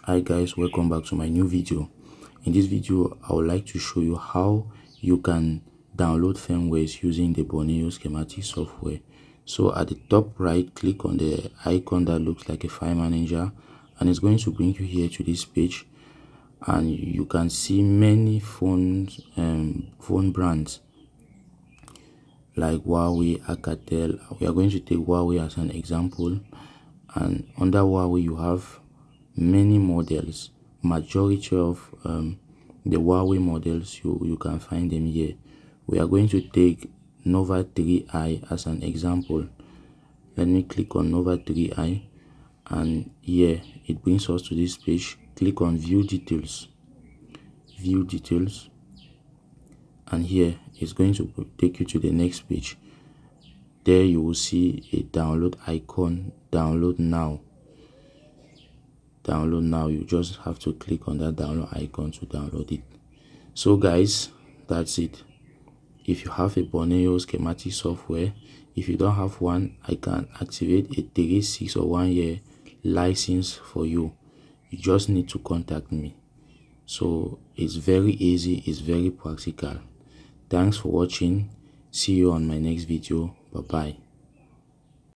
Hi guys, welcome back to my new video. In this video I would like to show you how you can download firmwares using the Borneo Schematic software. So at the top right, click on the icon that looks like a file manager, and it's going to bring you here to this page, and you can see many phone brands like Huawei, Alcatel. We are going to take Huawei as an example, and under Huawei you have many models. Majority of the Huawei models, you can find them here. We are going to take Nova 3i as an example. Let me click on Nova 3i, and here it brings us to this page. Click on view details, and here it's going to take you to the next page. There you will see a download icon, download now. You just have to click on that download icon to download it. So guys, that's it. If you have a Borneo Schematic software, if you don't have one, I can activate a 3, 6 or 1 year license for you. You just need to contact me. So it's very easy, it's very practical. Thanks for watching. See you on my next video. Bye bye.